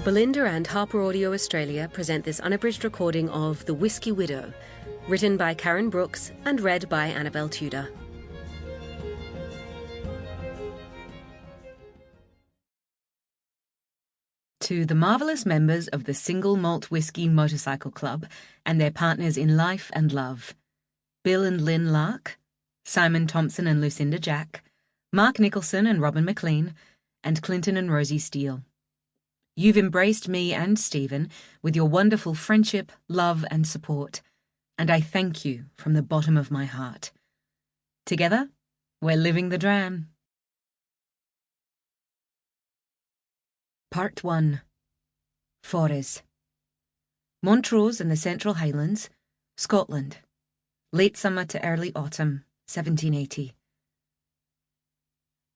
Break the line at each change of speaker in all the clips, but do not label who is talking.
Belinda and HarperAudio Australia present this unabridged recording of The Whisky Widow, written by Karen Brooks and read by Annabelle Tudor.
To the marvellous members of the Single Malt Whisky Motorcycle Club and their partners in life and love, Bill and Lynn Lark, Simon Thompson and Lucinda Jack, Mark Nicholson and Robin McLean, and Clinton and Rosie Steele. You've embraced me and Stephen with your wonderful friendship, love and support, and I thank you from the bottom of my heart. Together, we're living the dram. Part 1. Forres. Montrose in the Central Highlands, Scotland. Late summer to early autumn, 1780.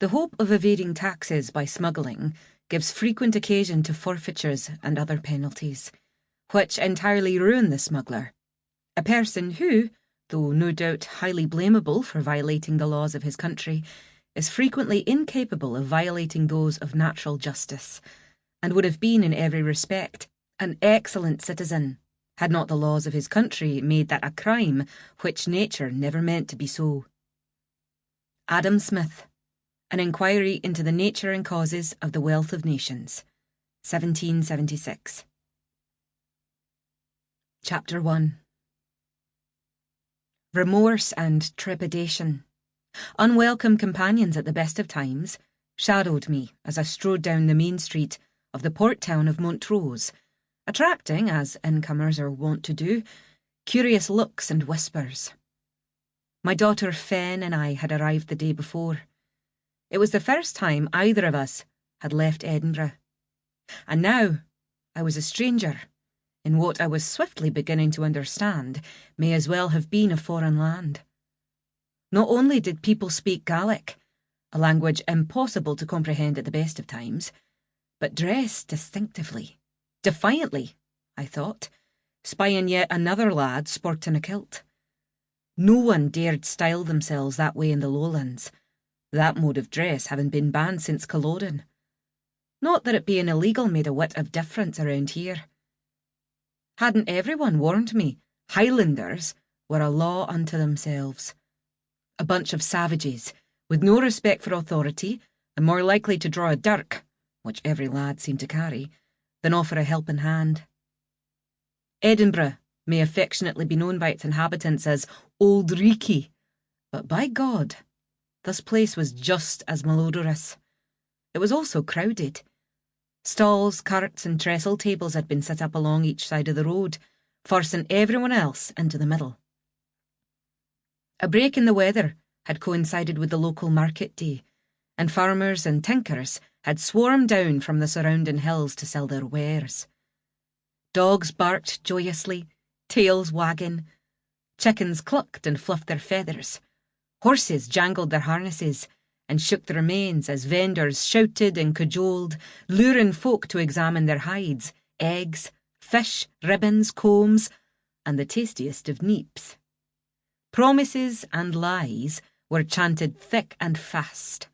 The hope of evading taxes by smuggling gives frequent occasion to forfeitures and other penalties, which entirely ruin the smuggler, a person who, though no doubt highly blamable for violating the laws of his country, is frequently incapable of violating those of natural justice, and would have been in every respect an excellent citizen, had not the laws of his country made that a crime which nature never meant to be so. Adam Smith, An Inquiry into the Nature and Causes of the Wealth of Nations, 1776. Chapter 1. Remorse and trepidation, unwelcome companions at the best of times, shadowed me as I strode down the main street of the port town of Montrose, attracting, as incomers are wont to do, curious looks and whispers. My daughter Fen and I had arrived the day before. It was the first time either of us had left Edinburgh. And now I was a stranger in what I was swiftly beginning to understand may as well have been a foreign land. Not only did people speak Gaelic, a language impossible to comprehend at the best of times, but dressed distinctively, defiantly, I thought, spying yet another lad sporting a kilt. No one dared style themselves that way in the Lowlands, that mode of dress having been banned since Culloden. Not that it being illegal made a whit of difference around here. Hadn't everyone warned me Highlanders were a law unto themselves? A bunch of savages, with no respect for authority, and more likely to draw a dirk, which every lad seemed to carry, than offer a helping hand. Edinburgh may affectionately be known by its inhabitants as Old Reekie, but by God, this place was just as malodorous. It was also crowded. Stalls, carts and trestle tables had been set up along each side of the road, forcing everyone else into the middle. A break in the weather had coincided with the local market day, and farmers and tinkers had swarmed down from the surrounding hills to sell their wares. Dogs barked joyously, tails wagging. Chickens clucked and fluffed their feathers. Horses jangled their harnesses and shook their manes as vendors shouted and cajoled, luring folk to examine their hides, eggs, fish, ribbons, combs, and the tastiest of neeps. Promises and lies were chanted thick and fast.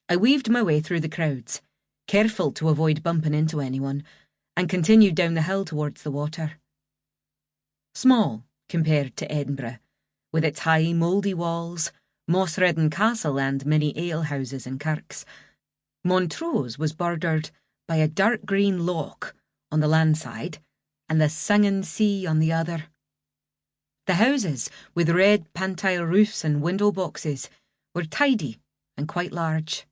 I weaved my way through the crowds, careful to avoid bumping into anyone, and continued down the hill towards the water. Small compared to Edinburgh, with its high mouldy walls, moss-ridden castle and many alehouses and kirks, Montrose was bordered by a dark green loch on the land side and the singing sea on the other. The houses, with red pantile roofs and window boxes, were tidy and quite large.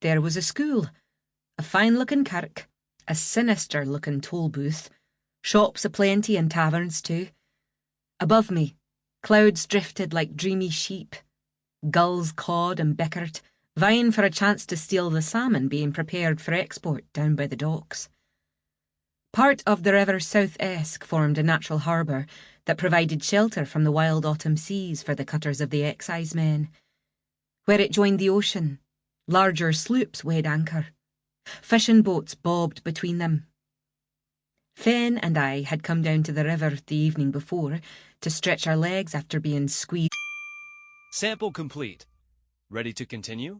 There was a school, a fine-looking kirk, a sinister-looking toll booth, shops aplenty and taverns too. Above me, clouds drifted like dreamy sheep. Gulls cawed and bickered, vying for a chance to steal the salmon being prepared for export down by the docks. Part of the river South Esk formed a natural harbour that provided shelter from the wild autumn seas for the cutters of the excise men. Where it joined the ocean, larger sloops weighed anchor. Fishing boats bobbed between them. Fen and I had come down to the river the evening before to stretch our legs after being squeezed.
Sample complete. Ready to continue?